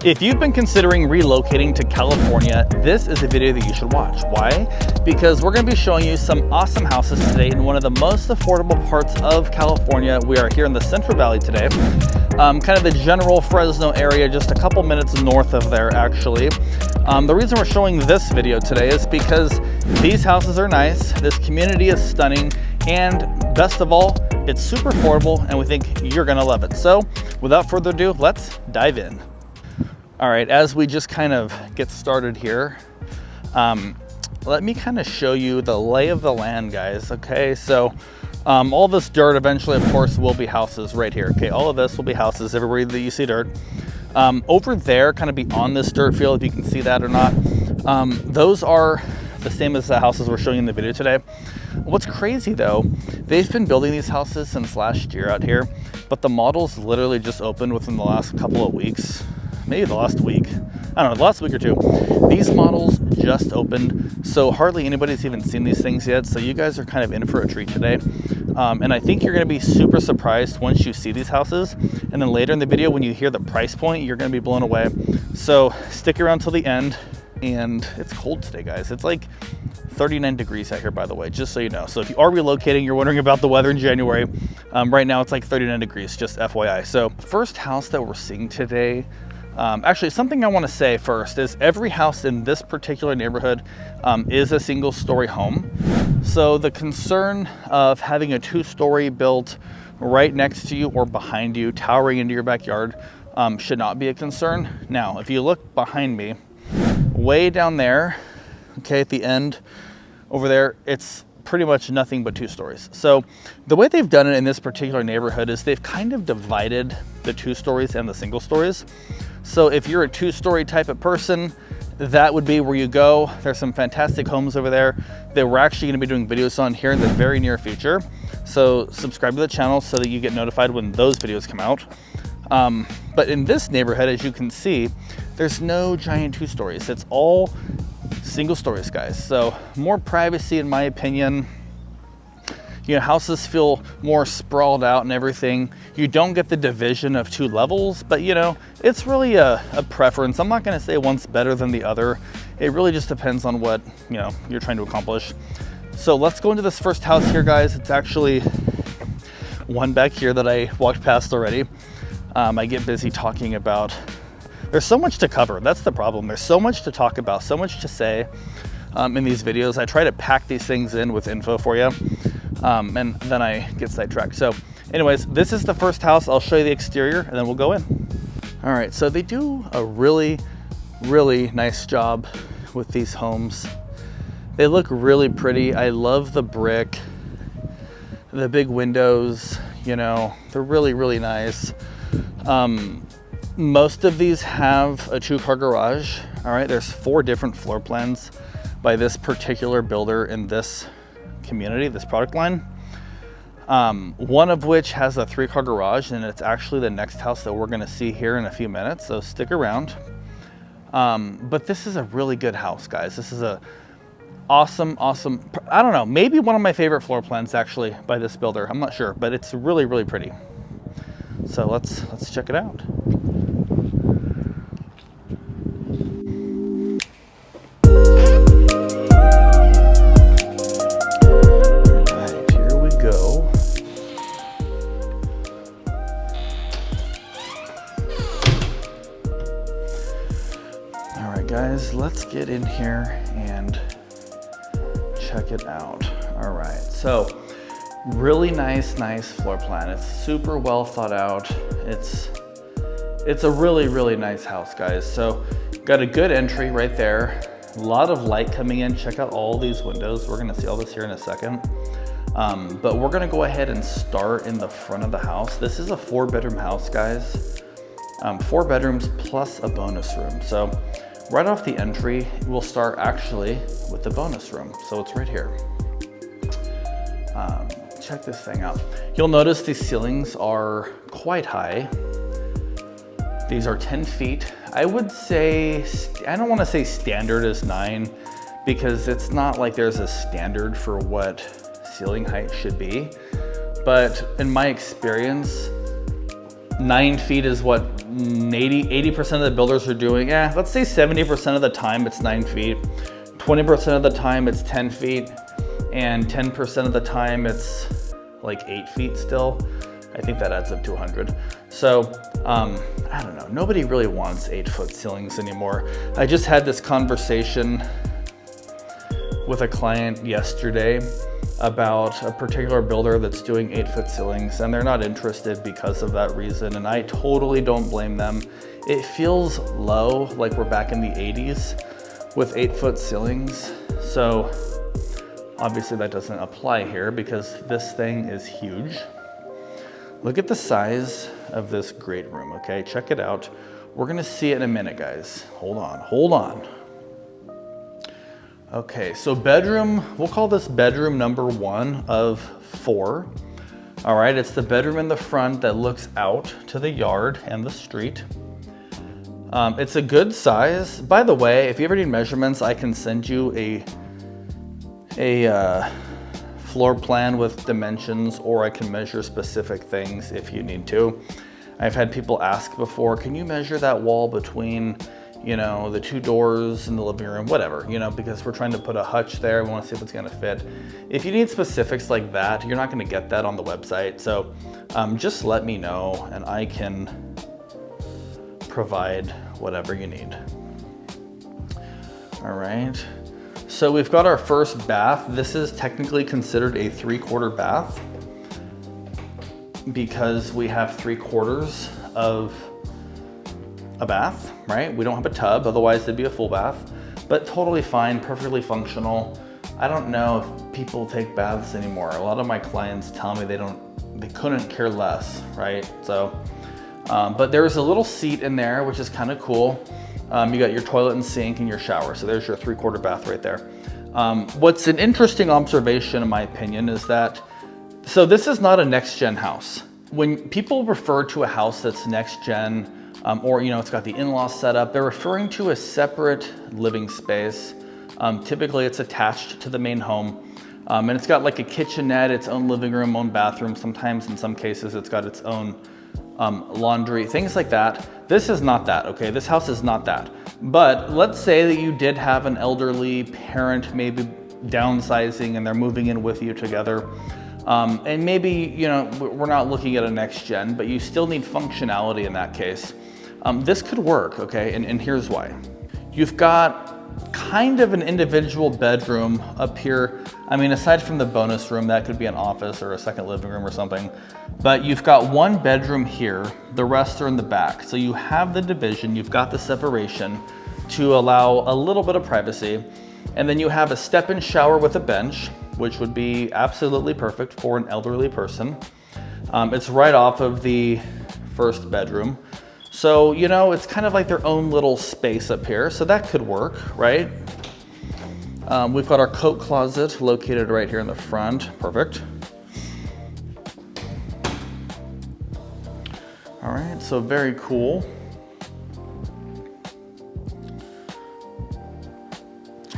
If you've been considering relocating to California, this is a video that you should watch. Why? Because we're going to be showing you some awesome houses today in one of the most affordable parts of California. We are here in the Central Valley today, kind of the general Fresno area, just a couple minutes north of there actually. The reason we're showing this video today is because these houses are nice, this community is stunning, and best of all, it's super affordable and we think you're going to love it. So without further ado, let's dive in. All right, as we just kind of get started here, let me kind of show you the lay of the land, guys. Okay, so all this dirt eventually, of course, will be houses right here. Okay, all of this will be houses everywhere that you see dirt. Over there, kind of beyond this dirt field, if you can see that or not, those are the same as the houses we're showing in the video today. What's crazy though, they've been building these houses since last year out here, but the models literally just opened within the last couple of weeks. Maybe the last week, I don't know, the last week or two. These models just opened, so hardly anybody's even seen these things yet. So you guys are kind of in for a treat today. And I think you're gonna be super surprised once you see these houses. And then later in the video, when you hear the price point, you're gonna be blown away. So stick around till the end. And it's cold today, guys. It's like 39 degrees out here, by the way, just so you know. So if you are relocating, you're wondering about the weather in January, right now it's like 39 degrees, just FYI. So first house that we're seeing today, actually, something I want to say first is every house in this particular neighborhood is a single story home. So the concern of having a two-story built right next to you or behind you, towering into your backyard, should not be a concern. Now, if you look behind me, way down there, okay, at the end over there, it's pretty much nothing but two stories. So the way they've done it in this particular neighborhood is they've kind of divided the two stories and the single stories. So if you're a two-story type of person, that would be where you go. There's some fantastic homes over there that we're actually going to be doing videos on here in the very near future. So subscribe to the channel so that you get notified when those videos come out. But in this neighborhood, as you can see, there's no giant two stories. It's all single stories, guys. So more privacy, in my opinion. You know, houses feel more sprawled out and everything. You don't get the division of two levels, but you know, it's really a preference. I'm not gonna say one's better than the other. It really just depends on what, you know, you're trying to accomplish. So let's go into this first house here, guys. It's actually one back here that I walked past already. I get busy talking about, there's so much to cover. That's the problem. There's so much to talk about, so much to say in these videos. I try to pack these things in with info for you. And then I get sidetracked. So anyways, this is the first house. I'll show you the exterior and then we'll go in. All right, so they do a really, really nice job with these homes. They look really pretty. I love the brick, the big windows, you know, they're really, really nice. Most of these have a two-car garage. All right, there's 4 different floor plans by this particular builder in this community, this product line. One of which has a 3-car garage, and it's actually the next house that we're gonna see here in a few minutes, so stick around. But this is a really good house, guys. This is a awesome, I don't know, maybe one of my favorite floor plans actually by this builder. I'm not sure, but it's really, really pretty. So let's check it out. Guys, let's get in here and check it out. All right, so really nice floor plan. It's super well thought out. It's a really, really nice house, guys. So got a good entry right there. A lot of light coming in. Check out all these windows. We're gonna see all this here in a second. But we're gonna go ahead and start in the front of the house. This is a 4-bedroom house, guys. 4 bedrooms plus a bonus room. So right off the entry, we'll start actually with the bonus room. So it's right here. Check this thing out. You'll notice these ceilings are quite high. These are 10 feet. I would say, I don't want to say standard is 9 because it's not like there's a standard for what ceiling height should be. But in my experience, 9 feet is what 80% of the builders are doing, let's say 70% of the time it's 9 feet, 20% of the time it's 10 feet, and 10% of the time it's like 8 feet still. I think that adds up to 100. So, I don't know, nobody really wants 8-foot ceilings anymore. I just had this conversation with a client yesterday about a particular builder that's doing 8-foot ceilings, and they're not interested because of that reason, and I totally don't blame them. It feels low, like we're back in the 80s with 8-foot ceilings. So obviously that doesn't apply here because this thing is huge. Look at the size of this great room, okay? Check it out. We're gonna see it in a minute, guys. Hold on. Okay, so bedroom, we'll call this bedroom number 1 of 4. All right, it's the bedroom in the front that looks out to the yard and the street. It's a good size. By the way, if you ever need measurements, I can send you a floor plan with dimensions, or I can measure specific things if you need to. I've had people ask before, can you measure that wall between, you know, the 2 doors in the living room, whatever, you know, because we're trying to put a hutch there. We want to see if it's going to fit. If you need specifics like that, you're not going to get that on the website. So just let me know and I can provide whatever you need. All right. So we've got our first bath. This is technically considered a 3/4 bath because we have 3/4 of a bath, right? We don't have a tub, otherwise it'd be a full bath, but totally fine, perfectly functional. I don't know if people take baths anymore. A lot of my clients tell me they couldn't care less, right? So, but there's a little seat in there, which is kind of cool. You got your toilet and sink and your shower. So there's your 3/4 bath right there. What's an interesting observation in my opinion is that, so this is not a next gen house. When people refer to a house that's next gen, or you know, it's got the in-law setup, they're referring to a separate living space. Typically it's attached to the main home. And it's got like a kitchenette, its own living room, own bathroom. Sometimes in some cases it's got its own laundry, things like that. This is not that, okay? This house is not that. But let's say that you did have an elderly parent maybe downsizing and they're moving in with you together. And maybe, you know, we're not looking at a next gen, but you still need functionality in that case. This could work, okay? And here's why. You've got kind of an individual bedroom up here. I mean, aside from the bonus room, that could be an office or a second living room or something, but you've got one bedroom here, the rest are in the back. So you have the division, you've got the separation to allow a little bit of privacy. And then you have a step-in shower with a bench, which would be absolutely perfect for an elderly person. It's right off of the first bedroom. So, you know, it's kind of like their own little space up here. So that could work, right? We've got our coat closet located right here in the front. Perfect. All right, so very cool.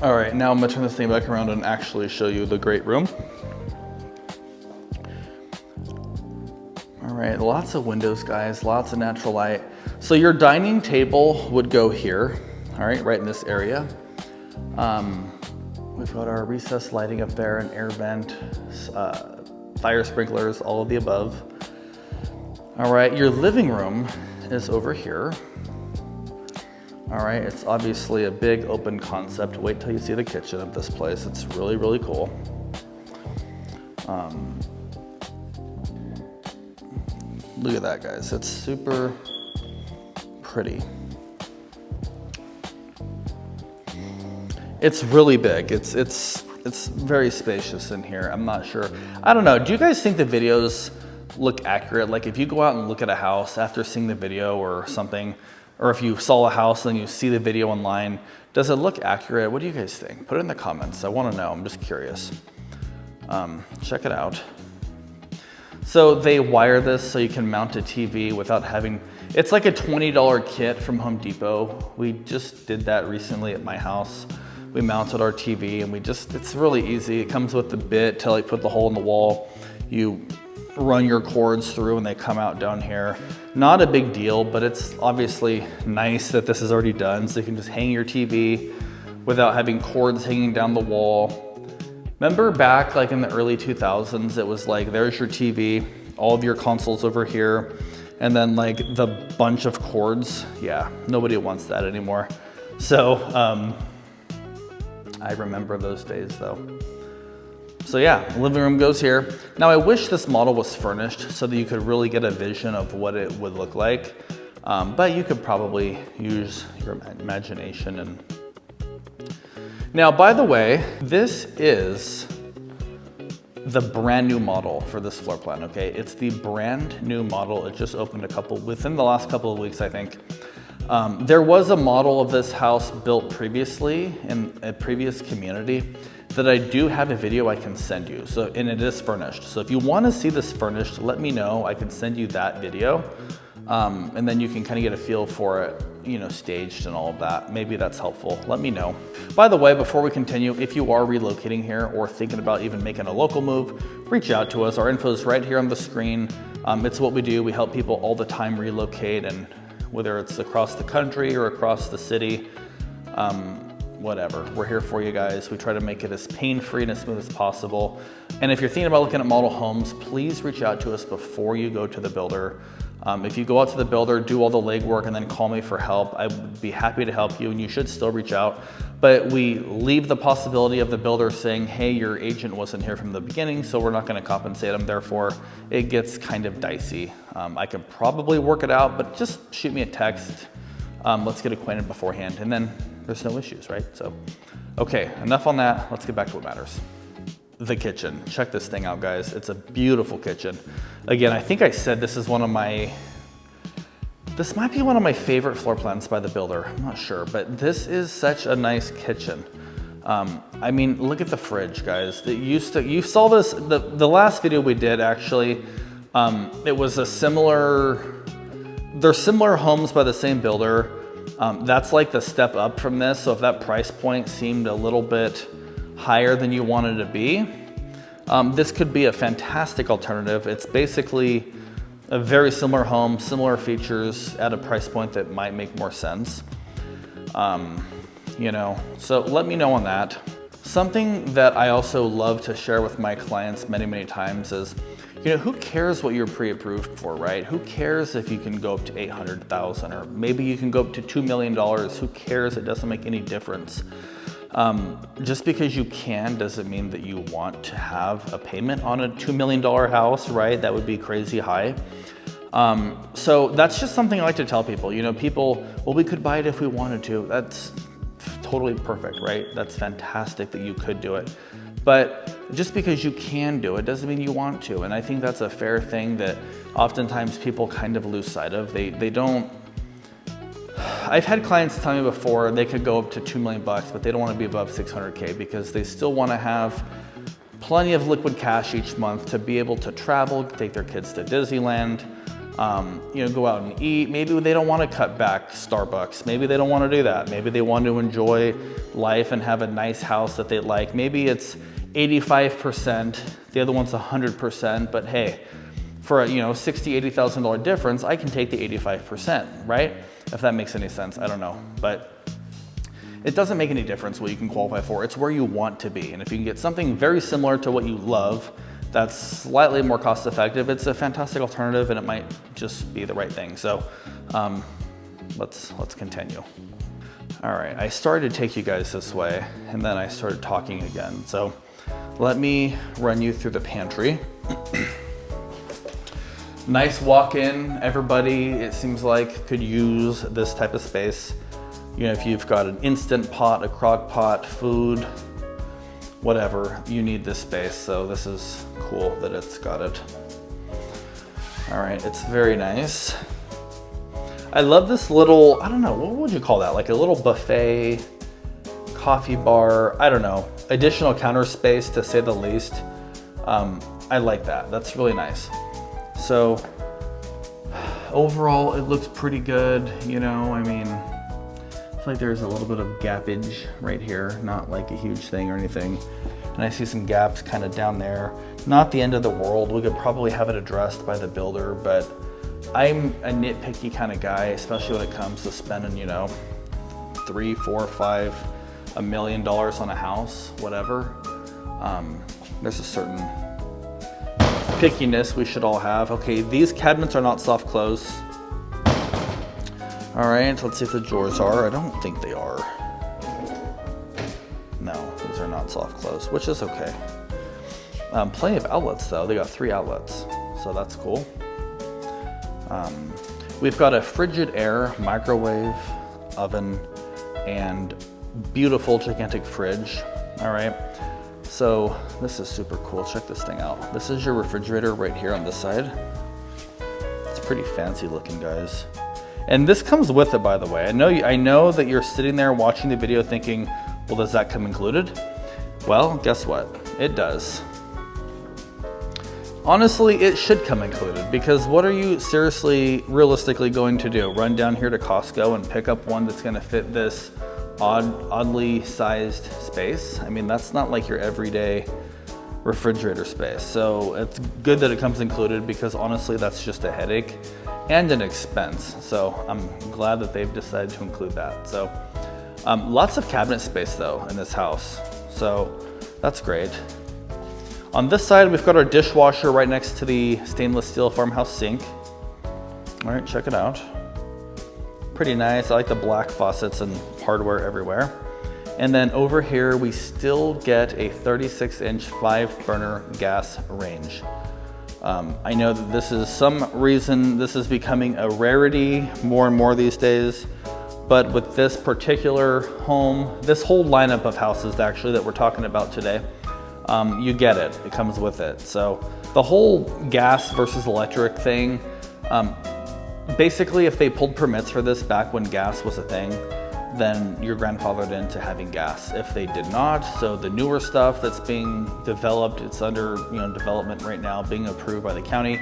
All right, now I'm gonna turn this thing back around and actually show you the great room. All right, lots of windows, guys, lots of natural light. So your dining table would go here, all right, right in this area. We've got our recessed lighting up there, an air vent, fire sprinklers, all of the above. All right, your living room is over here. All right, it's obviously a big open concept. Wait till you see the kitchen of this place. It's really, really cool. Look at that, guys. It's super pretty. It's really big. It's very spacious in here. I'm not sure. I don't know. Do you guys think the videos look accurate? Like if you go out and look at a house after seeing the video or something, or if you saw a house and you see the video online, does it look accurate? What do you guys think? Put it in the comments. I want to know. I'm just curious. Check it out. So they wire this so you can mount a TV without having, it's like a $20 kit from Home Depot. We just did that recently at my house. We mounted our TV and it's really easy. It comes with the bit to like put the hole in the wall. You run your cords through and they come out down here. Not a big deal, but it's obviously nice that this is already done, so you can just hang your TV without having cords hanging down the wall. Remember back like in the early 2000s, it was like, there's your TV, all of your consoles over here, and then like the bunch of cords. Yeah, nobody wants that anymore. So I remember those days though. So yeah, living room goes here. Now I wish this model was furnished so that you could really get a vision of what it would look like. But you could probably use your imagination. And now, by the way, this is the brand new model for this floor plan, okay? It's the brand new model. It just opened within the last couple of weeks, I think. There was a model of this house built previously in a previous community that I do have a video I can send you. So, and it is furnished. So if you want to see this furnished, let me know. I can send you that video. And then you can kind of get a feel for it, you know, staged and all of that. Maybe that's helpful. Let me know. By the way, before we continue, if you are relocating here or thinking about even making a local move, reach out to us. Our info is right here on the screen. It's what we do. We help people all the time relocate, and whether it's across the country or across the city, whatever, we're here for you guys. We try to make it as pain-free and as smooth as possible. And if you're thinking about looking at model homes, please reach out to us before you go to the builder. If you go out to the builder, do all the legwork, and then call me for help, I would be happy to help you, and you should still reach out. But we leave the possibility of the builder saying, hey, your agent wasn't here from the beginning, so we're not going to compensate them. Therefore, it gets kind of dicey. I can probably work it out, but just shoot me a text. Let's get acquainted beforehand, and then there's no issues, right? So, okay, enough on that. Let's get back to what matters. The kitchen. Check this thing out, guys. It's a beautiful kitchen. Again, I think I said this might be one of my favorite floor plans by the builder. I'm not sure, but this is such a nice kitchen. I mean, look at the fridge, guys. You saw this, the last video we did actually, it was they're similar homes by the same builder. That's like the step up from this. So if that price point seemed a little bit higher than you wanted to be, this could be a fantastic alternative. It's basically a very similar home, similar features at a price point that might make more sense. You know, so let me know on that. Something that I also love to share with my clients many, many times is, you know, who cares what you're pre-approved for, right? Who cares if you can go up to 800,000 or maybe you can go up to $2 million? Who cares? It doesn't make any difference. Just because you can doesn't mean that you want to have a payment on a $2 million house, right? That would be crazy high. So that's just something I like to tell people. You know, people, well, we could buy it if we wanted to. That's totally perfect, right? That's fantastic that you could do it. But just because you can do it doesn't mean you want to. And I think that's a fair thing that oftentimes people kind of lose sight of. They don't. I've had clients tell me before they could go up to $2 million, but they don't want to be above 600K because they still want to have plenty of liquid cash each month to be able to travel, take their kids to Disneyland, you know, go out and eat. Maybe they don't want to cut back Starbucks. Maybe they don't want to do that. Maybe they want to enjoy life and have a nice house that they like. Maybe it's 85%, the other one's 100%, but hey, for a, you know, $60,000, $80,000 difference, I can take the 85%, right? If that makes any sense, I don't know. But it doesn't make any difference what you can qualify for. It's where you want to be. And if you can get something very similar to what you love, that's slightly more cost effective, it's a fantastic alternative and it might just be the right thing. So let's continue. All right, I started to take you guys this way and then I started talking again. So let me run you through the pantry. Nice walk-in. Everybody, it seems like, could use this type of space. You know, if you've got an instant pot, a crock pot, food, whatever, you need this space. So this is cool that it's got it. All right, it's very nice. I love this little, I don't know, what would you call that? Like a little buffet, coffee bar, I don't know, additional counter space to say the least. I like that, that's really nice. So overall, it looks pretty good. You know, I mean, I feel like there's a little bit of gappage right here, not like a huge thing or anything. And I see some gaps kind of down there. Not the end of the world. We could probably have it addressed by the builder, but I'm a nitpicky kind of guy, especially when it comes to spending, you know, $3, $4, $5, $1 million on a house, whatever. There's a certain pickiness we should all have. Okay, these cabinets are not soft close. All right, let's see if the drawers are. I don't think they are. No, these are not soft close, which is okay. Plenty of outlets though. They got 3 outlets, so that's cool. We've got a frigid air microwave oven and beautiful gigantic fridge. All right, so this is super cool. Check this thing out. This is your refrigerator right here on this side. It's pretty fancy looking, guys. And this comes with it, by the way. I know that you're sitting there watching the video thinking, well, does that come included? Well, guess what? It does. Honestly, it should come included, because what are you seriously, realistically going to do? Run down here to Costco and pick up one that's gonna fit this oddly sized space? I mean, that's not like your everyday refrigerator space. So it's good that it comes included, because honestly, that's just a headache and an expense. So I'm glad that they've decided to include that. So lots of cabinet space though in this house. So that's great. On this side, we've got our dishwasher right next to the stainless steel farmhouse sink. All right, check it out. Pretty nice. I like the black faucets and hardware everywhere. And then over here, we still get a 36-inch 5-burner gas range. I know that this is some reason this is becoming a rarity more and more these days, but with this particular home, this whole lineup of houses actually that we're talking about today, you get it, it comes with it. So the whole gas versus electric thing, basically if they pulled permits for this back when gas was a thing, then you're grandfathered into having gas. If they did not, so the newer stuff that's being developed, it's under development right now, being approved by the county,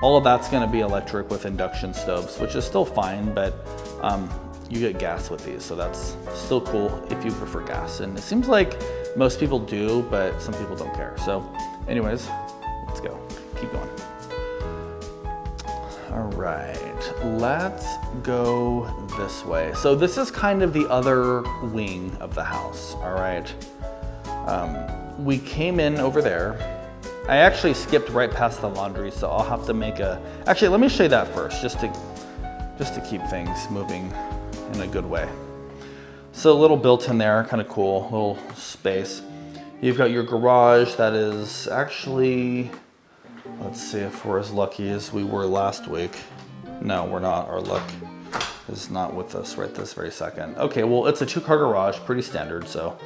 all of that's gonna be electric with induction stoves, which is still fine, but you get gas with these, so that's still cool if you prefer gas. And it seems like most people do, but some people don't care. So anyways, let's go, keep going. All right, let's go this way. So this is kind of the other wing of the house, all right? We came in over there. I actually skipped right past the laundry, so I'll have to make actually, let me show you that first, just to keep things moving in a good way. So a little built in there, kind of cool, little space. You've got your garage that is actually, let's see if we're as lucky as we were last week. No, we're not. Our luck is not with us right this very second. Okay, well, it's a 2-car garage, pretty standard, so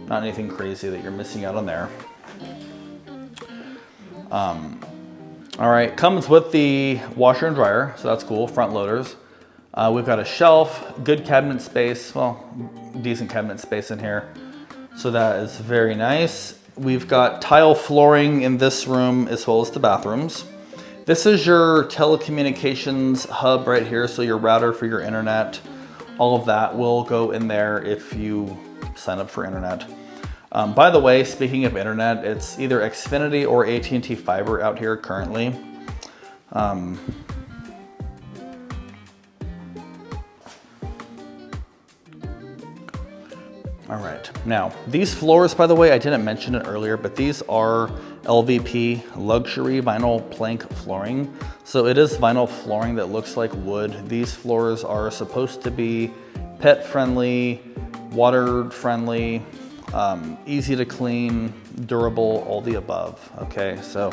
not anything crazy that you're missing out on there. All right, comes with the washer and dryer, so that's cool, front loaders. We've got a shelf, good cabinet space, well, decent cabinet space in here. So that is very nice. We've got tile flooring in this room as well as the bathrooms. This is your telecommunications hub right here. So your router for your internet, all of that will go in there if you sign up for internet. By the way, speaking of internet, it's either Xfinity or AT&T Fiber out here currently. All right, now these floors, by the way, I didn't mention it earlier, but these are LVP luxury vinyl plank flooring. So it is vinyl flooring that looks like wood. These floors are supposed to be pet friendly, water friendly, easy to clean, durable, all the above. Okay, so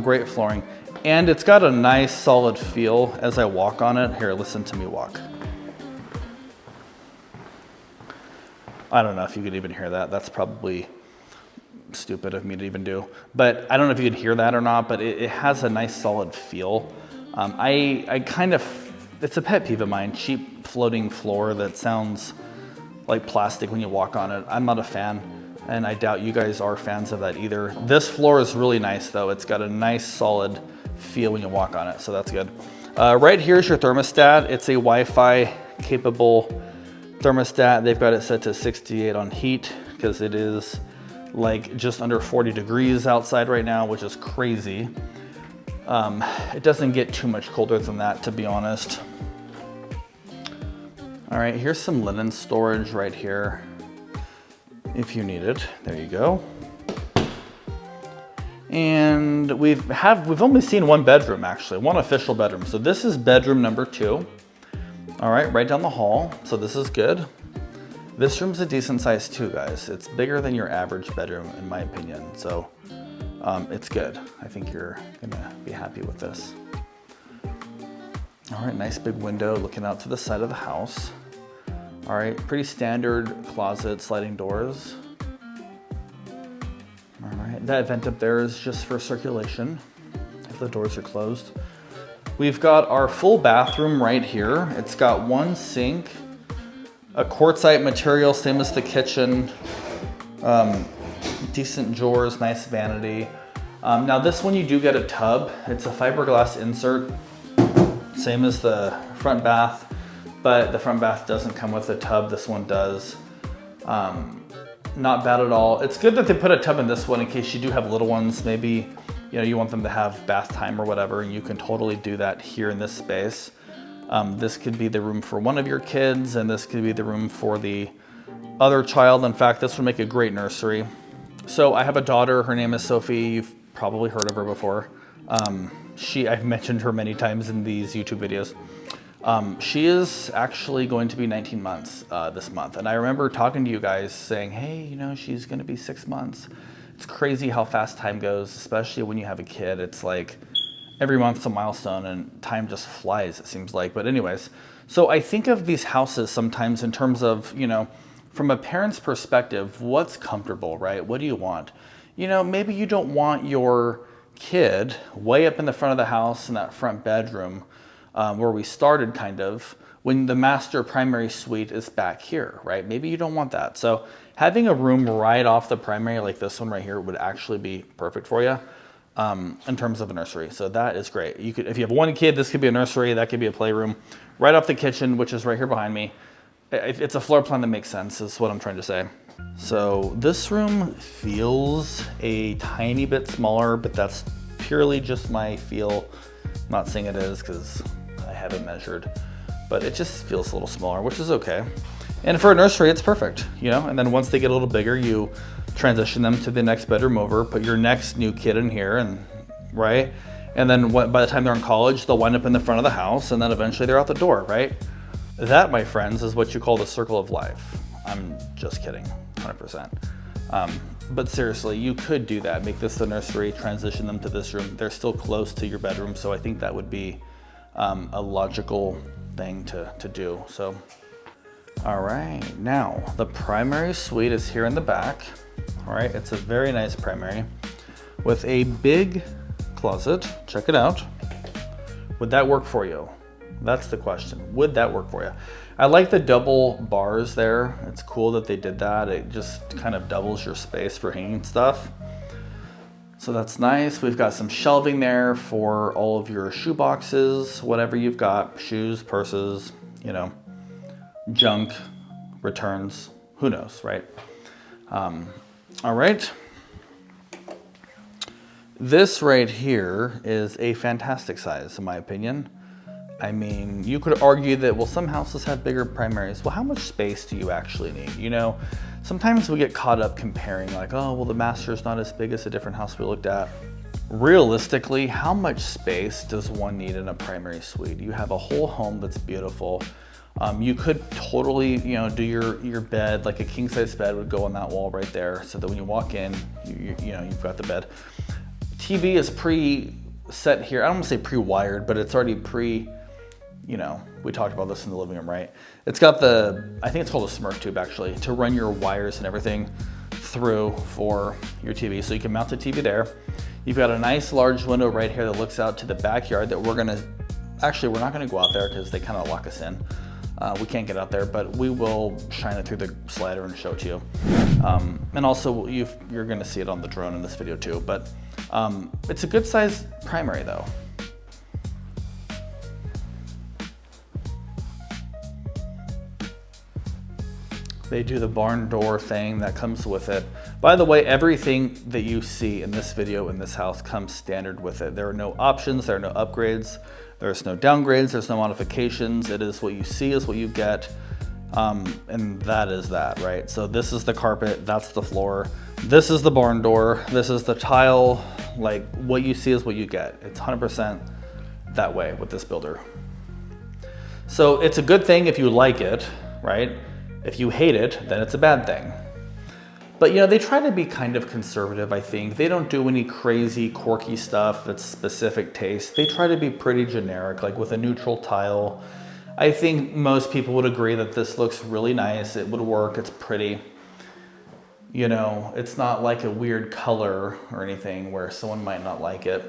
great flooring. And it's got a nice solid feel as I walk on it. Here, listen to me walk. I don't know if you could even hear that. That's probably stupid of me to even do. But I don't know if you could hear that or not, but it has a nice solid feel. I kind of, it's a pet peeve of mine, cheap floating floor that sounds like plastic when you walk on it. I'm not a fan, and I doubt you guys are fans of that either. This floor is really nice though. It's got a nice solid feel when you walk on it, so that's good. Right here is your thermostat. It's a Wi-Fi capable thermostat. They've got it set to 68 on heat because it is like just under 40 degrees outside right now, which is crazy. It doesn't get too much colder than that, to be honest. All right, here's some linen storage right here if you need it. There you go. And we've only seen one bedroom, actually, one official bedroom. So this is bedroom number 2. All right down the hall. So this is good. This room's a decent size too, guys. It's bigger than your average bedroom, in my opinion. So it's good. I think you're gonna be happy with this. All right, nice big window looking out to the side of the house. All right, pretty standard closet, sliding doors. All right, that vent up there is just for circulation if the doors are closed. We've got our full bathroom right here. It's got one sink, a quartzite material, same as the kitchen, decent drawers, nice vanity. Now this one you do get a tub. It's a fiberglass insert, same as the front bath, but the front bath doesn't come with a tub. This one does. Not bad at all. It's good that they put a tub in this one in case you do have little ones. Maybe you want them to have bath time or whatever, and you can totally do that here in this space. This could be the room for one of your kids, and this could be the room for the other child. In fact, this would make a great nursery. So I have a daughter, her name is Sophie. You've probably heard of her before. I've mentioned her many times in these YouTube videos. She is actually going to be 19 months this month. And I remember talking to you guys saying, hey, she's gonna be 6 months. It's crazy how fast time goes, especially when you have a kid. It's like every month's a milestone and time just flies, it seems like. But anyways, so I think of these houses sometimes in terms of, from a parent's perspective, what's comfortable, right? What do you want? Maybe you don't want your kid way up in the front of the house in that front bedroom where we started kind of, when the master primary suite is back here, right? Maybe you don't want that. So having a room right off the primary like this one right here would actually be perfect for you in terms of a nursery. So that is great. You could, if you have one kid, this could be a nursery, that could be a playroom. Right off the kitchen, which is right here behind me. It's a floor plan that makes sense, is what I'm trying to say. So this room feels a tiny bit smaller, but that's purely just my feel. I'm not saying it is because I haven't measured, but it just feels a little smaller, which is okay. And for a nursery, it's perfect, and then once they get a little bigger, you transition them to the next bedroom over, put your next new kid in here, and right? And then by the time they're in college, they'll wind up in the front of the house, and then eventually they're out the door, right? That, my friends, is what you call the circle of life. I'm just kidding, 100%. But seriously, you could do that. Make this the nursery, transition them to this room. They're still close to your bedroom, so I think that would be a logical thing to do. So, all right, now the primary suite is here in the back. All right, it's a very nice primary with a big closet. Check it out. Would that work for you? That's the question. Would that work for you? I like the double bars there. It's cool that they did that. It just kind of doubles your space for hanging stuff. So that's nice. We've got some shelving there for all of your shoe boxes, whatever you've got, shoes, purses, junk, returns, who knows, right? All right. This right here is a fantastic size, in my opinion. I mean, you could argue that, well, some houses have bigger primaries. Well, how much space do you actually need? Sometimes we get caught up comparing like, oh, well, the master's not as big as a different house we looked at. Realistically, how much space does one need in a primary suite? You have a whole home that's beautiful. You could totally, do your bed, like a king size bed would go on that wall right there, so that when you walk in, you've got the bed. TV is pre-set here. I don't want to say pre-wired, but it's already we talked about this in the living room, right? It's got I think it's called a Smurf tube actually, to run your wires and everything through for your TV. So you can mount the TV there. You've got a nice large window right here that looks out to the backyard that we're not gonna go out there because they kind of lock us in. We can't get out there, but we will shine it through the slider and show it to you. And also you're gonna see it on the drone in this video too, but it's a good size primary though. They do the barn door thing that comes with it. By the way, everything that you see in this video in this house comes standard with it. There are no options, there are no upgrades, there's no downgrades, there's no modifications. It is what you see is what you get, and that is that, right? So this is the carpet, that's the floor, this is the barn door, this is the tile. Like, what you see is what you get. It's 100% that way with this builder. So it's a good thing if you like it, right? If you hate it, then it's a bad thing. But you know, they try to be kind of conservative, I think. They don't do any crazy, quirky stuff that's specific taste. They try to be pretty generic, like with a neutral tile. I think most people would agree that this looks really nice. It would work, it's pretty. You know, it's not like a weird color or anything where someone might not like it.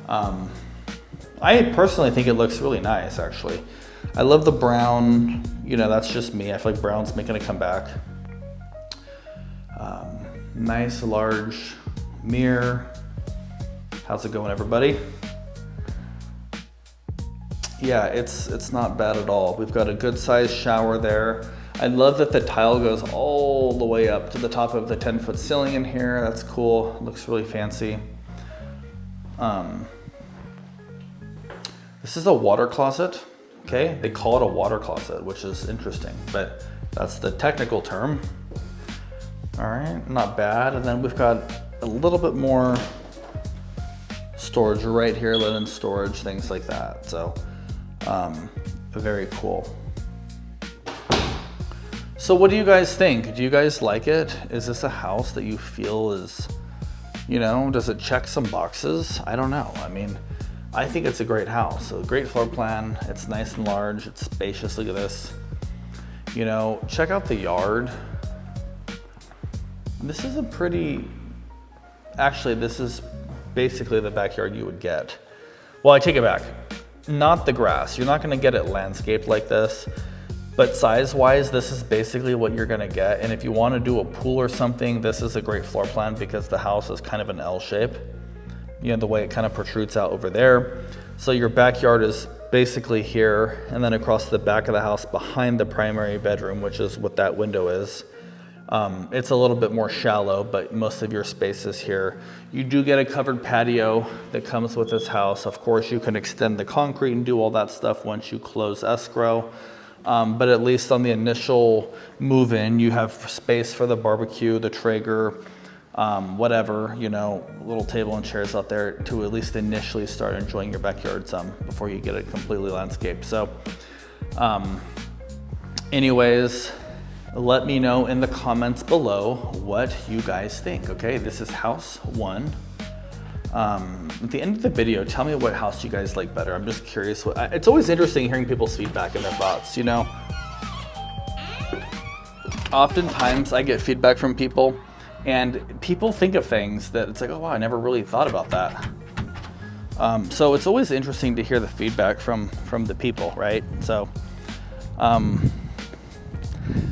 I personally think it looks really nice, actually. I love the brown, you know, that's just me. I feel like brown's making a comeback. Nice large mirror. How's it going, everybody? Yeah, it's not bad at all. We've got a good sized shower there. I love that the tile goes all the way up to the top of the 10-foot ceiling in here. That's cool, looks really fancy. This is a water closet, okay? They call it a water closet, which is interesting, but that's the technical term. All right, not bad. And then we've got a little bit more storage right here, linen storage, things like that. So very cool. So what do you guys think? Do you guys like it? Is this a house that you feel is, you know, does it check some boxes? I don't know. I mean, I think it's a great house. So great floor plan. It's nice and large. It's spacious. Look at this. You know, check out the yard. This is a pretty, actually, this is basically the backyard you would get. Well, I take it back. Not the grass. You're not gonna get it landscaped like this, but size-wise, this is basically what you're gonna get. And if you wanna do a pool or something, this is a great floor plan because the house is kind of an L shape. You know, the way it kind of protrudes out over there. So your backyard is basically here, and then across the back of the house behind the primary bedroom, which is what that window is. It's a little bit more shallow, but most of your space is here. You do get a covered patio that comes with this house. Of course, you can extend the concrete and do all that stuff once you close escrow. But at least on the initial move-in, you have space for the barbecue, the Traeger, whatever, you know, little table and chairs out there to at least initially start enjoying your backyard some before you get it completely landscaped. So anyways, let me know in the comments below what you guys think, okay? This is house one. At the end of the video, tell me what house you guys like better. I'm just curious. It's always interesting hearing people's feedback and their thoughts, you know? Oftentimes I get feedback from people and people think of things that it's like, oh wow, I never really thought about that. So it's always interesting to hear the feedback from the people, right? So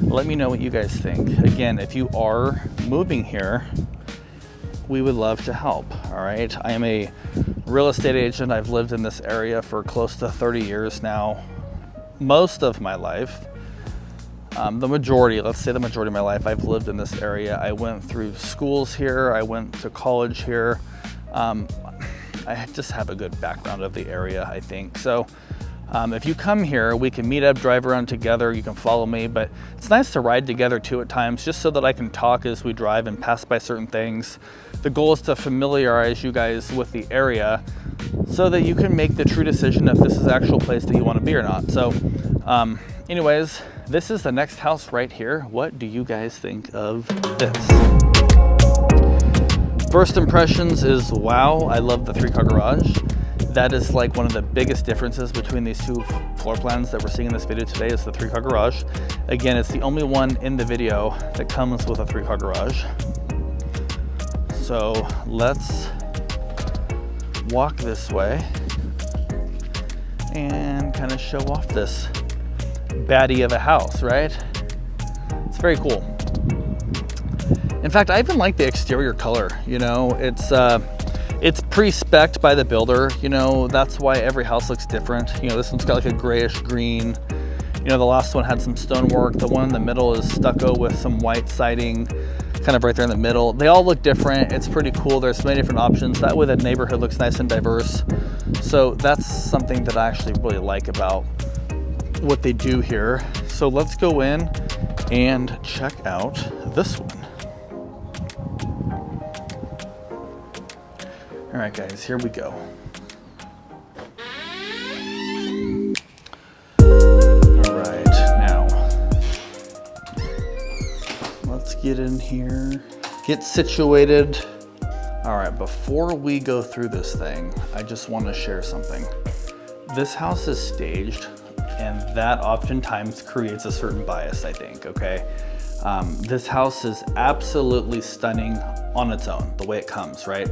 let me know what you guys think. Again, if you are moving here, we would love to help, all right? I am a real estate agent. I've lived in this area for close to 30 years now. Most of my life, the majority of my life, I've lived in this area. I went through schools here. I went to college here. I just have a good background of the area, I think. So if you come here, we can meet up, drive around together. You can follow me, but it's nice to ride together too at times, just so that I can talk as we drive and pass by certain things. The goal is to familiarize you guys with the area so that you can make the true decision if this is the actual place that you want to be or not. So anyways, this is the next house right here. What do you guys think of this? First impressions is wow, I love the 3-car garage. That is like one of the biggest differences between these two floor plans that we're seeing in this video today is the 3-car garage. Again, it's the only one in the video that comes with a 3-car garage. So let's walk this way and kind of show off this baddie of a house, right? It's very cool. In fact, I even like the exterior color, you know, it's pre-spec'd by the builder, you know, that's why every house looks different. You know, this one's got like a grayish green. You know, the last one had some stonework. The one in the middle is stucco with some white siding. kind of right there in the middle. They all look different. It's pretty cool. There's so many different options. That way the neighborhood looks nice and diverse. So that's something that I actually really like about what they do here. So let's go in and check out this one. All right, guys, here we go. All right, now let's get in here, get situated. All right, before we go through this thing, I just want to share something. This house is staged, and that oftentimes creates a certain bias, I think, okay? This house is absolutely stunning on its own, the way it comes, right?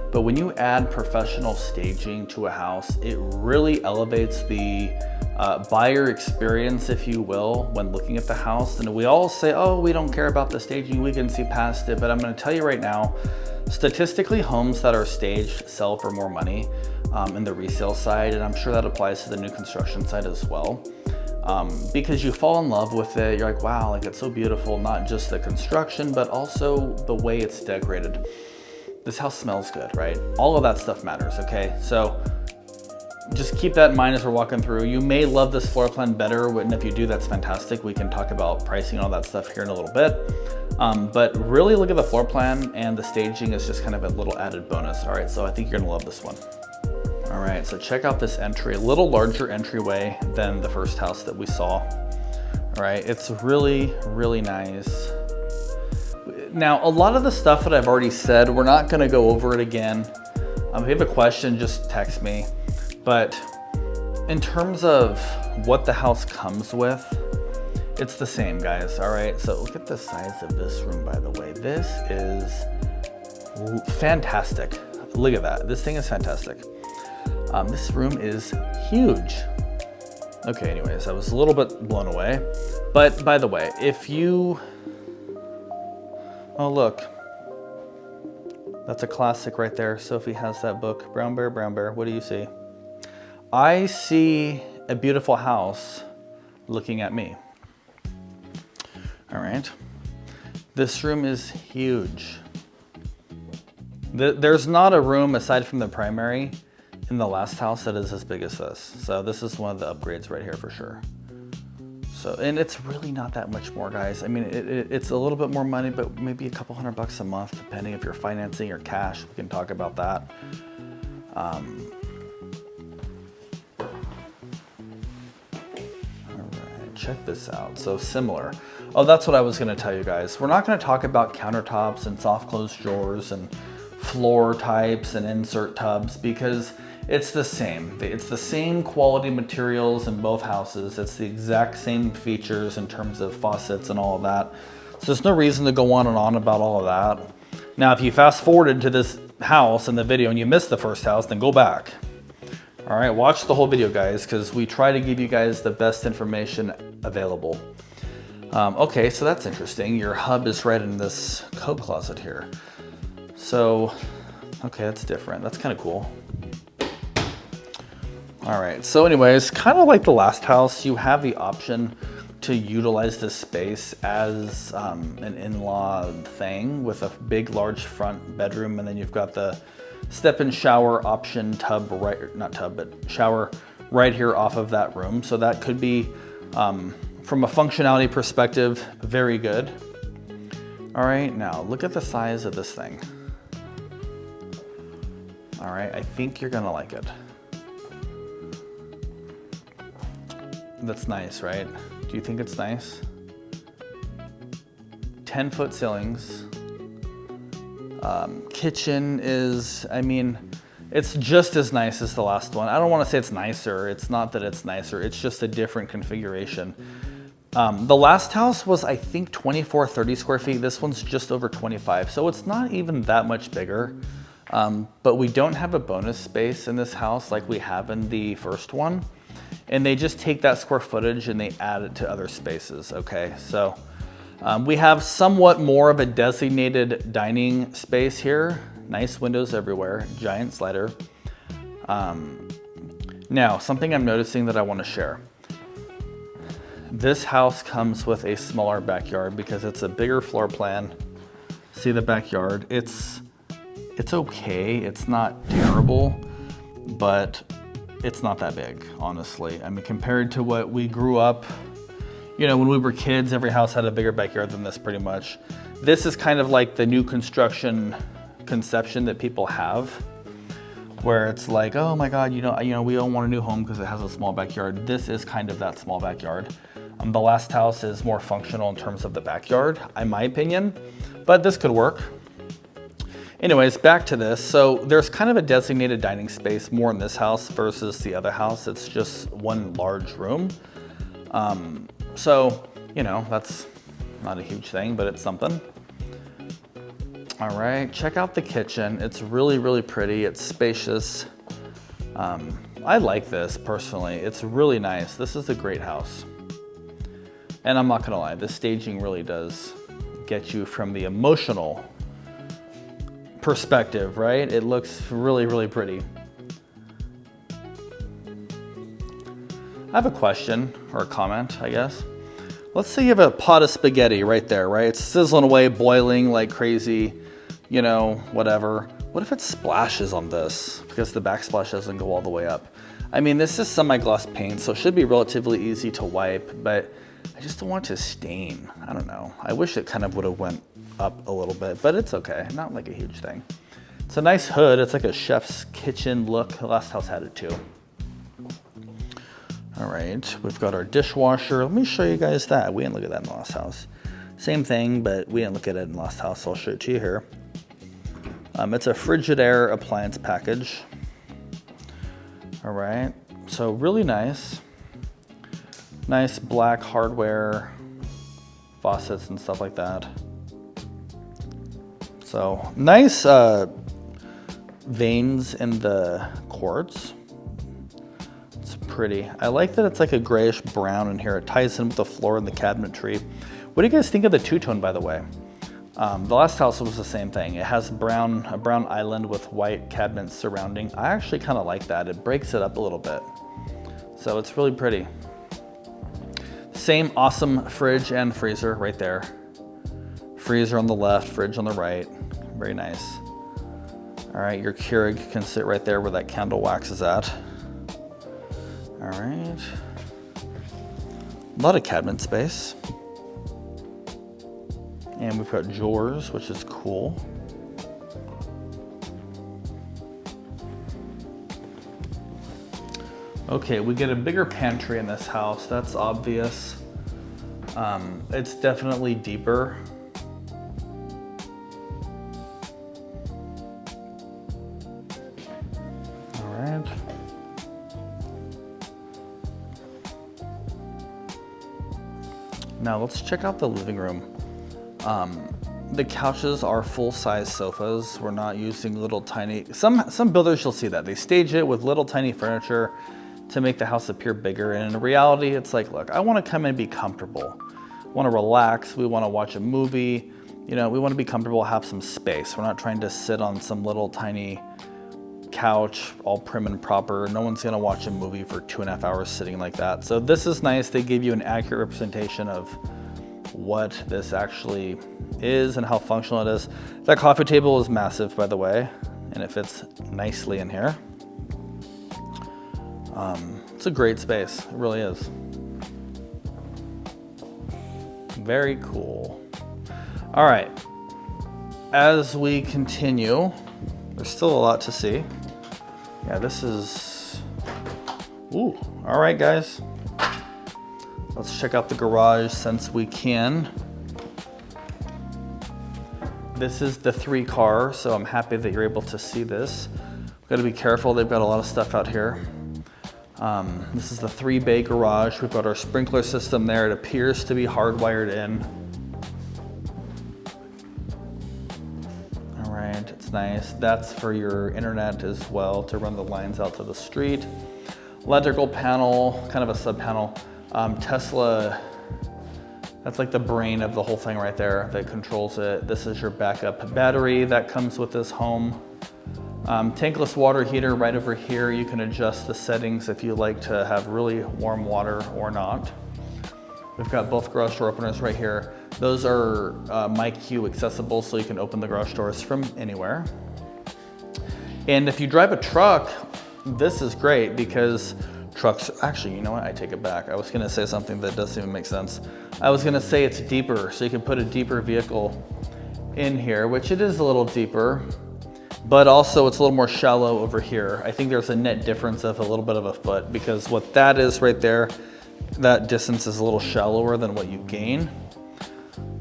But when you add professional staging to a house, it really elevates the buyer experience, if you will, when looking at the house. And we all say, oh, we don't care about the staging, we can see past it. But I'm gonna tell you right now, statistically, homes that are staged sell for more money in the resale side. And I'm sure that applies to the new construction side as well. Because you fall in love with it, you're like, wow, like it's so beautiful, not just the construction, but also the way it's decorated. This house smells good, right? All of that stuff matters, okay? So just keep that in mind as we're walking through. You may love this floor plan better, and if you do, that's fantastic. We can talk about pricing and all that stuff here in a little bit. But really look at the floor plan, and the staging is just kind of a little added bonus. All right, so I think you're gonna love this one. All right, so check out this entry, a little larger entryway than the first house that we saw. All right, it's really, really nice. Now, a lot of the stuff that I've already said, we're not gonna go over it again. If you have a question, just text me. But in terms of what the house comes with, it's the same, guys, all right? So look at the size of this room, by the way. This is fantastic. Look at that, this thing is fantastic. This room is huge. Okay, anyways, I was a little bit blown away. But by the way, if you, oh look, that's a classic right there. Sophie has that book, Brown Bear, what do you see? I see a beautiful house looking at me. All right, this room is huge. There's not a room aside from the primary in the last house that is as big as this. So this is one of the upgrades right here for sure. So, and it's really not that much more, guys. I mean, it's a little bit more money, but maybe a couple $100 a month, depending if you're financing or cash. We can talk about that. All right, check this out. So similar. Oh, that's what I was gonna tell you guys. We're not gonna talk about countertops and soft close drawers and floor types and insert tubs because it's the same. It's the same quality materials in both houses. It's the exact same features in terms of faucets and all of that. So there's no reason to go on and on about all of that. Now, if you fast forwarded to this house in the video and you missed the first house, then go back. All right, watch the whole video, guys, because we try to give you guys the best information available. Okay, so that's interesting. Your hub is right in this coat closet here. So, okay, that's different. That's kind of cool. All right, so anyways, kind of like the last house, you have the option to utilize this space as an in-law thing with a big, large front bedroom, and then you've got the step-in shower option tub, right, not tub, but shower right here off of that room. So that could be, from a functionality perspective, very good. All right, now look at the size of this thing. All right, I think you're gonna like it. That's nice, right? Do you think it's nice? 10-foot ceilings. Kitchen is, I mean, it's just as nice as the last one. I don't want to say it's nicer. It's not that it's nicer. It's just a different configuration. The last house was, I think, 24, 30 square feet. This one's just over 25. So it's not even that much bigger. But we don't have a bonus space in this house like we have in the first one. And they just take that square footage and they add it to other spaces, okay? So we have somewhat more of a designated dining space here. Nice windows everywhere, giant slider. Now, something I'm noticing that I want to share. This house comes with a smaller backyard because it's a bigger floor plan. See the backyard? It's okay. It's not terrible, but it's not that big, honestly. I mean, compared to what we grew up, you know, when we were kids, every house had a bigger backyard than this pretty much. This is kind of like the new construction conception that people have, where it's like, oh my God, you know, we all want a new home because it has a small backyard. This is kind of that small backyard. The last house is more functional in terms of the backyard, in my opinion, but this could work. Anyways, back to this. So there's kind of a designated dining space more in this house versus the other house. It's just one large room. So, you know, that's not a huge thing, but it's something. All right, check out the kitchen. It's really, really pretty. It's spacious. I like this personally. It's really nice. This is a great house. And I'm not gonna lie, the staging really does get you from the emotional perspective, right? It looks really, really pretty. I have a question or a comment, I guess. Let's say you have a pot of spaghetti right there, right? It's sizzling away, boiling like crazy, you know, whatever. What if it splashes on this because the backsplash doesn't go all the way up? I mean, this is semi-gloss paint, so it should be relatively easy to wipe, but I just don't want it to stain. I don't know. I wish it kind of would have went up a little bit, but it's okay. Not like a huge thing. It's a nice hood. It's like a chef's kitchen look. The last house had it too. All right, we've got our dishwasher. Let me show you guys that. We didn't look at that in the last house. Same thing, but we didn't look at it in the last house, so I'll show it to you here. It's a Frigidaire appliance package. All right, so really nice. Nice black hardware, faucets and stuff like that. So nice veins in the quartz. It's pretty. I like that it's like a grayish brown in here. It ties in with the floor and the cabinetry. What do you guys think of the two-tone, by the way? The last house was the same thing. It has a brown island with white cabinets surrounding. I actually kind of like that. It breaks it up a little bit. So it's really pretty. Same awesome fridge and freezer right there. Freezer on the left, fridge on the right. Very nice. All right, your Keurig can sit right there where that candle wax is at. All right. A lot of cabinet space. And we've got drawers, which is cool. Okay, we get a bigger pantry in this house. That's obvious. It's definitely deeper. All right. Now let's check out the living room. The couches are full-size sofas. We're not using little tiny, some builders you'll see that. They stage it with little tiny furniture to make the house appear bigger. And in reality, it's like, look, I want to come in and be comfortable. I want to relax. We want to watch a movie. You know, we want to be comfortable, have some space. We're not trying to sit on some little tiny couch, all prim and proper. No one's going to watch a movie for 2.5 hours sitting like that. So this is nice. They give you an accurate representation of what this actually is and how functional it is. That coffee table is massive, by the way, and it fits nicely in here. It's a great space. It really is. Very cool. All right. As we continue, there's still a lot to see. Yeah, this is, ooh, all right, guys. Let's check out the garage since we can. This is the 3-car, so I'm happy that you're able to see this. We've got to be careful. They've got a lot of stuff out here. This is the 3-bay garage. We've got our sprinkler system there. It appears to be hardwired in. All right, it's nice. That's for your internet as well, to run the lines out to the street. Electrical panel, kind of a sub panel. Tesla, that's like the brain of the whole thing right there that controls it. This is your backup battery that comes with this home. Tankless water heater right over here. You can adjust the settings if you like to have really warm water or not. We've got both garage door openers right here. Those are MyQ accessible, so you can open the garage doors from anywhere. And if you drive a truck, this is great because trucks, actually, you know what? I take it back. I was gonna say something that doesn't even make sense. I was gonna say it's deeper, so you can put a deeper vehicle in here, which it is a little deeper, but also it's a little more shallow over here. I think there's a net difference of a little bit of a foot, because what that is right there, that distance is a little shallower than what you gain.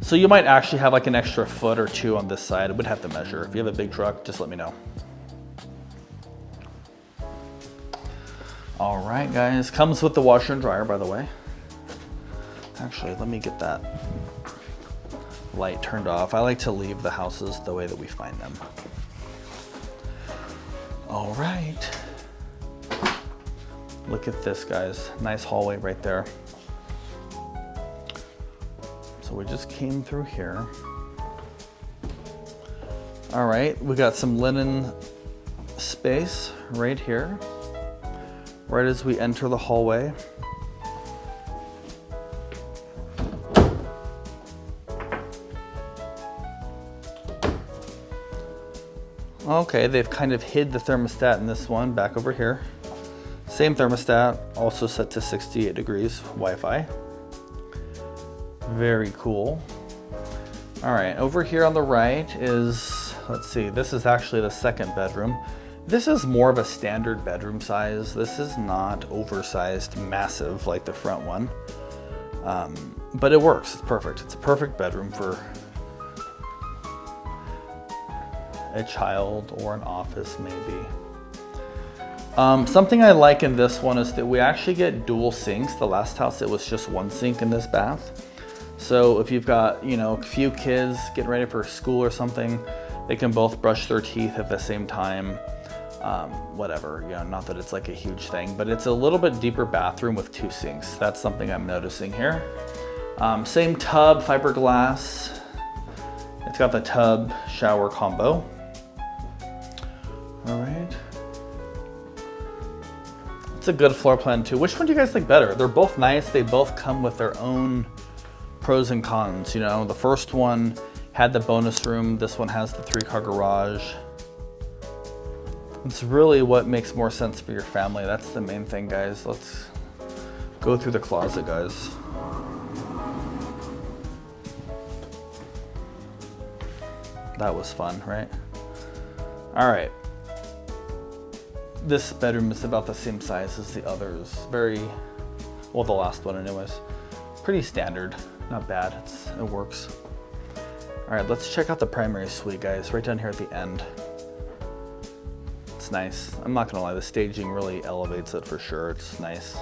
So you might actually have like an extra foot or two on this side. I would have to measure. If you have a big truck, just let me know. All right, guys, comes with the washer and dryer, by the way. Actually, let me get that light turned off. I like to leave the houses the way that we find them. All right. Look at this, guys. Nice hallway right there. So we just came through here. All right, we got some linen space right here, right as we enter the hallway. Okay, they've kind of hid the thermostat in this one back over here. Same thermostat, also set to 68 degrees Wi-Fi. Very cool. All right, over here on the right is, let's see, this is actually the second bedroom. This is more of a standard bedroom size. This is not oversized, massive like the front one. But it works, it's perfect. It's a perfect bedroom for a child or an office maybe. Something I like in this one is that we actually get dual sinks. The last house, it was just one sink in this bath. So if you've got, you know, a few kids getting ready for school or something, they can both brush their teeth at the same time. Whatever, you know, not that it's like a huge thing, but it's a little bit deeper bathroom with two sinks. That's something I'm noticing here. Same tub, fiberglass. It's got the tub shower combo. All right. It's a good floor plan too. Which one do you guys think better? They're both nice. They both come with their own pros and cons. You know, the first one had the bonus room. This one has the 3-car garage. It's really what makes more sense for your family. That's the main thing, guys. Let's go through the closet, guys. That was fun, right? All right. This bedroom is about the same size as the others. Very, well, the last one anyways. Pretty standard, not bad, it works. All right, let's check out the primary suite, guys, right down here at the end. It's nice. I'm not gonna lie, the staging really elevates it for sure. It's nice.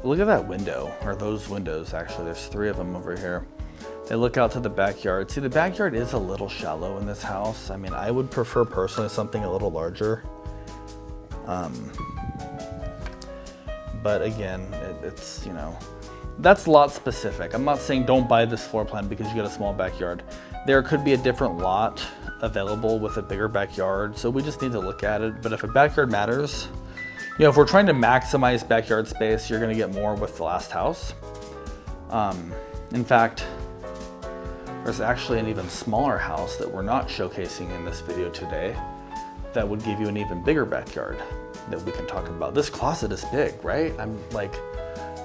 Look at that window, or those windows actually. There's 3 of them over here. They look out to the backyard. See, the backyard is a little shallow in this house. I mean, I would prefer personally something a little larger. But again, it's, you know, that's lot specific. I'm not saying don't buy this floor plan because you got a small backyard. There could be a different lot available with a bigger backyard, so we just need to look at it. But if a backyard matters, you know, if we're trying to maximize backyard space, you're gonna get more with the last house. In fact, there's actually an even smaller house that we're not showcasing in this video today that would give you an even bigger backyard that we can talk about. This closet is big, right? I'm like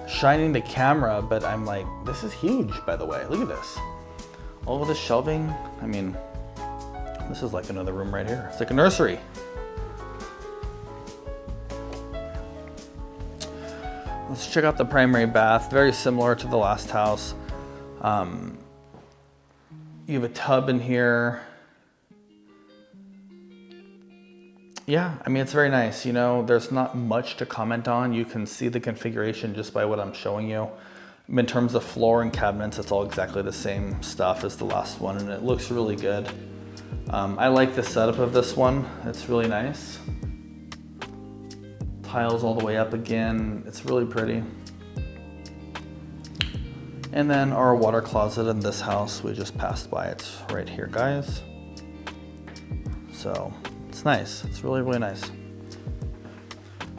shining the camera, but I'm like, this is huge, by the way. Look at this. All of this shelving. I mean, this is like another room right here. It's like a nursery. Let's check out the primary bath. Very similar to the last house. You have a tub in here. Yeah, I mean, it's very nice. You know, there's not much to comment on. You can see the configuration just by what I'm showing you. In terms of floor and cabinets, it's all exactly the same stuff as the last one, and it looks really good. I like the setup of this one. It's really nice. Tiles all the way up again. It's really pretty. And then our water closet in this house, we just passed by. It's right here, guys. So it's nice. It's really, really nice.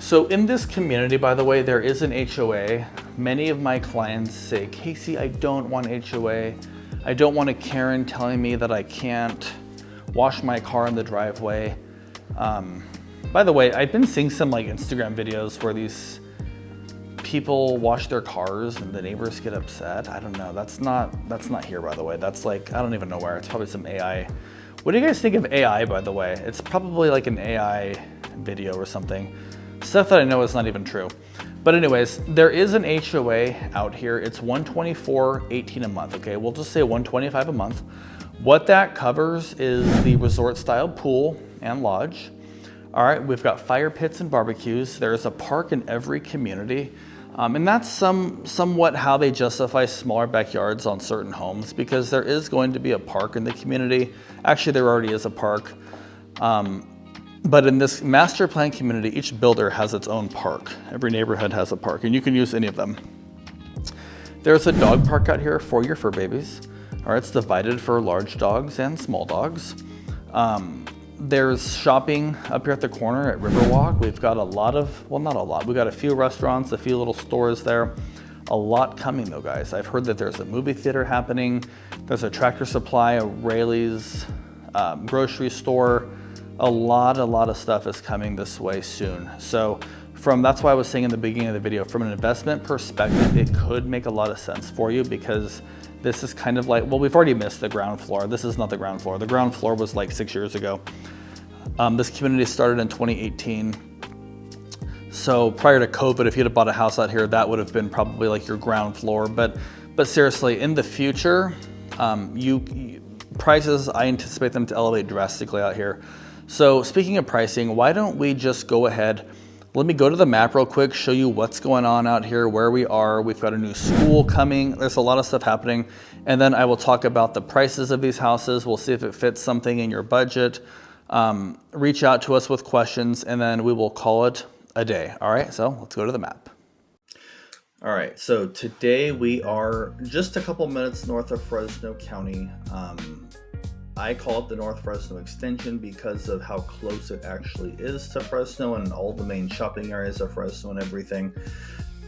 So in this community, by the way, there is an HOA. Many of my clients say, Casey, I don't want HOA. I don't want a Karen telling me that I can't wash my car in the driveway. By the way, I've been seeing some like Instagram videos where these people wash their cars and the neighbors get upset. I don't know. That's not here, by the way. That's like, I don't even know where. It's probably some AI. What do you guys think of AI, by the way? It's probably like an AI video or something. Stuff that I know is not even true. But anyways, there is an HOA out here. It's $124.18 a month. Okay, we'll just say $125 a month. What that covers is the resort style pool and lodge. All right, we've got fire pits and barbecues. There's a park in every community. And that's somewhat how they justify smaller backyards on certain homes, because there is going to be a park in the community. Actually, there already is a park. But in this master plan community, each builder has its own park. Every neighborhood has a park, and you can use any of them. There's a dog park out here for your fur babies. All right, it's divided for large dogs and small dogs. There's shopping up here at the corner at Riverwalk. We've got a lot of, well, not a lot. We've got a few restaurants, a few little stores there. A lot coming though, guys. I've heard that there's a movie theater happening. There's a Tractor Supply, a Raley's, grocery store. A lot of stuff is coming this way soon. So that's why I was saying in the beginning of the video, from an investment perspective, it could make a lot of sense for you, because this is kind of like, well, we've already missed the ground floor. This is not the ground floor. The ground floor was like 6 years ago. This community started in 2018. So prior to COVID, if you'd have bought a house out here, that would have been probably like your ground floor. But seriously, in the future, prices, I anticipate them to elevate drastically out here. So speaking of pricing, why don't we just go ahead, let me go to the map real quick, show you what's going on out here, where we are. We've got a new school coming. There's a lot of stuff happening. And then I will talk about the prices of these houses. We'll see if it fits something in your budget. Reach out to us with questions, and then we will call it a day. All right, so let's go to the map. All right, so today we are just a couple minutes north of Fresno County. I call it the North Fresno Extension because of how close it actually is to Fresno and all the main shopping areas of Fresno and everything.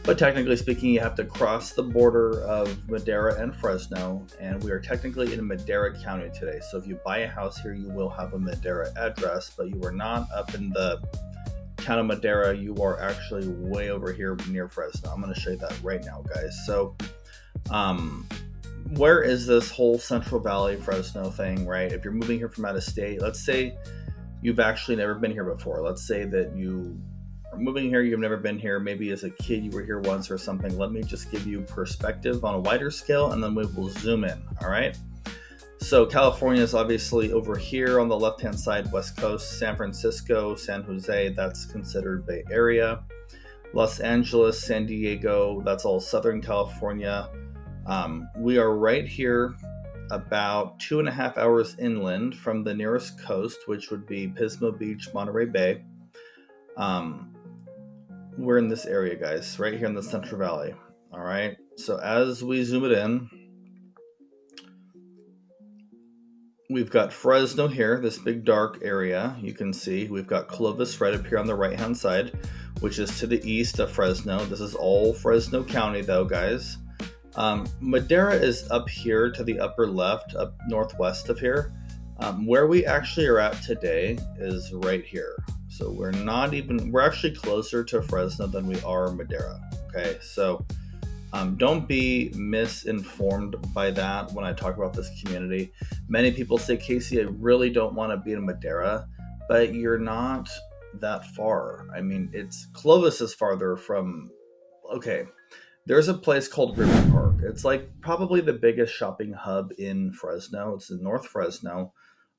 But technically speaking, you have to cross the border of Madera and Fresno, and we are technically in Madera County today. So if you buy a house here, you will have a Madera address, but you are not up in the town of Madera. You are actually way over here near Fresno. I'm going to show you that right now, guys. So, where is this whole Central Valley Fresno thing, right? If you're moving here from out of state, let's say you've actually never been here before. Let's say that you are moving here, you've never been here. Maybe as a kid you were here once or something. Let me just give you perspective on a wider scale, and then we will zoom in, all right? So California is obviously over here on the left-hand side, West Coast. San Francisco, San Jose, that's considered Bay Area. Los Angeles, San Diego, that's all Southern California. We are right here about 2.5 hours inland from the nearest coast, which would be Pismo Beach, Monterey Bay. We're in this area, guys, right here in the Central Valley. All right. So as we zoom it in, we've got Fresno here, this big dark area. You can see we've got Clovis right up here on the right-hand side, which is to the east of Fresno. This is all Fresno County, though, guys. Madera is up here to the upper left, up northwest of here. Where we actually are at today is right here. So we're actually closer to Fresno than we are Madera. Okay, so don't be misinformed by that when I talk about this community. Many people say, Casey, I really don't want to be in Madera, but you're not that far. I mean, Clovis is farther from, okay. There's a place called River Park. It's like probably the biggest shopping hub in Fresno. It's in North Fresno,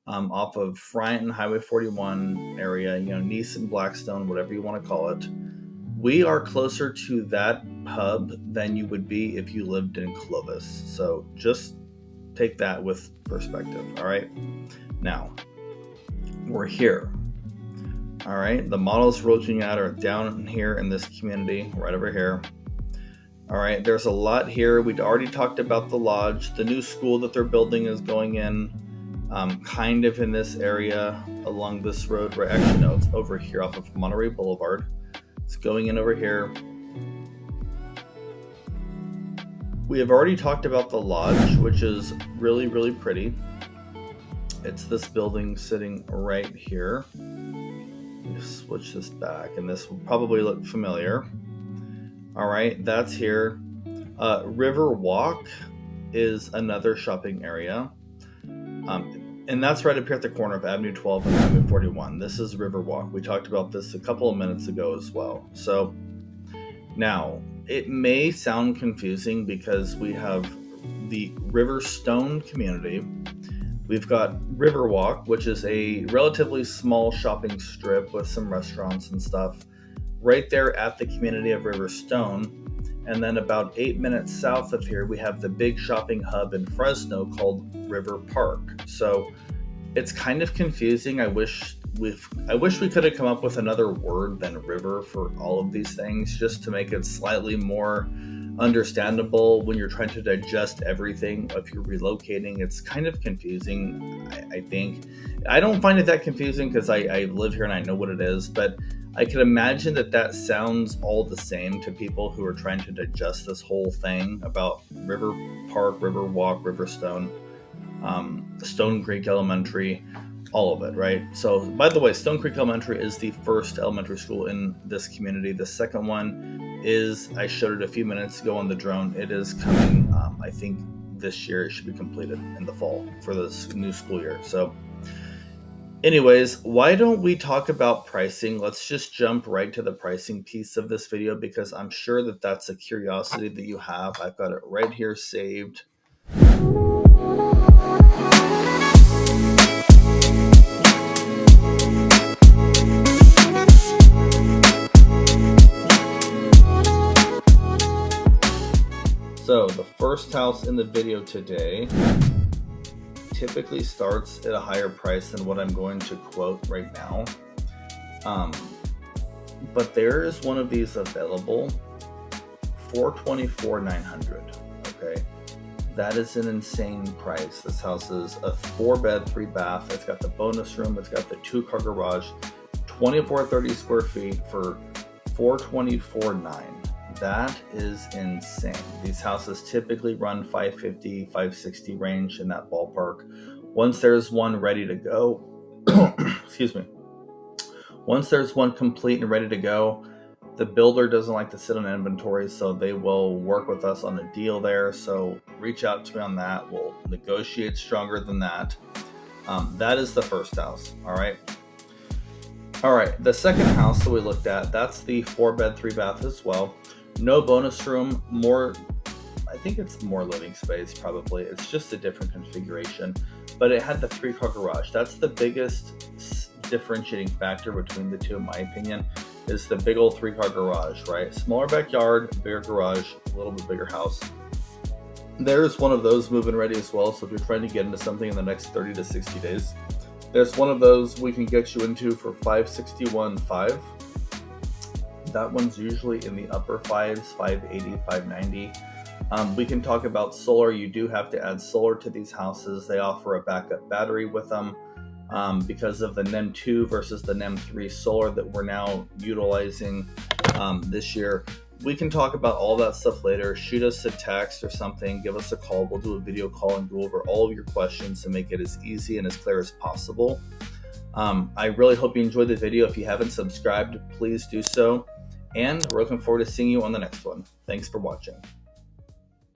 off of Friant and Highway 41 area, Nice and Blackstone, whatever you want to call it. We are closer to that hub than you would be if you lived in Clovis. So just take that with perspective, all right? Now, we're here, all right? The models we're looking at are down here in this community, right over here. All right, there's a lot here. We'd already talked about the lodge. The new school that they're building is going in kind of in this area along this road. Right, actually, no, it's over here off of Monterey Boulevard. It's going in over here. We have already talked about the lodge, which is really, really pretty. It's this building sitting right here. Switch this back, and this will probably look familiar. All right, that's here. River Walk is another shopping area. And that's right up here at the corner of Avenue 12 and Avenue 41. This is River Walk. We talked about this a couple of minutes ago as well. So now, it may sound confusing because we have the Riverstone community. We've got Riverwalk, which is a relatively small shopping strip with some restaurants and stuff right there at the community of Riverstone. And then about 8 minutes south of here, we have the big shopping hub in Fresno called River Park. So it's kind of confusing. I wish we could have come up with another word than river for all of these things, just to make it slightly more understandable when you're trying to digest everything. If you're relocating, it's kind of confusing. I think I don't find it that confusing because I live here and I know what it is, but I can imagine that sounds all the same to people who are trying to digest this whole thing about River Park, River Walk, Riverstone, Stone Creek Elementary, all of it, right? So, by the way, Stone Creek Elementary is the first elementary school in this community. The second one is, I showed it a few minutes ago on the drone. It is coming, I think this year. It should be completed in the fall for this new school year. So anyways, why don't we talk about pricing? Let's just jump right to the pricing piece of this video because I'm sure that that's a curiosity that you have. I've got it right here saved. So the first house in the video today typically starts at a higher price than what I'm going to quote right now. But there is one of these available, $424,900. Okay, that is an insane price. This house is a 4-bed, 3-bath. It's got the bonus room. It's got the 2-car garage, 2430 square feet for $424,900. That is insane. These houses typically run $550,000, $560,000 range in that ballpark. Once there's one ready to go, excuse me. Once there's one complete and ready to go, the builder doesn't like to sit on inventory, so they will work with us on a deal there. So reach out to me on that. We'll negotiate stronger than that. That is the first house. All right. The second house that we looked at, that's the 4-bed, 3-bath as well. No bonus room, I think it's more living space probably. It's just a different configuration, but it had the 3-car garage. That's the biggest differentiating factor between the two, in my opinion, is the big old 3-car garage, right? Smaller backyard, bigger garage, a little bit bigger house. There's one of those move-in ready as well. So if you're trying to get into something in the next 30 to 60 days, there's one of those we can get you into for $561,500. That one's usually in the upper 5s, $580,000, $590,000. We can talk about solar. You do have to add solar to these houses. They offer a backup battery with them because of the NEM 2 versus the NEM 3 solar that we're now utilizing this year. We can talk about all that stuff later. Shoot us a text or something. Give us a call. We'll do a video call and go over all of your questions to make it as easy and as clear as possible. I really hope you enjoyed the video. If you haven't subscribed, please do so. And we're looking forward to seeing you on the next one. Thanks for watching.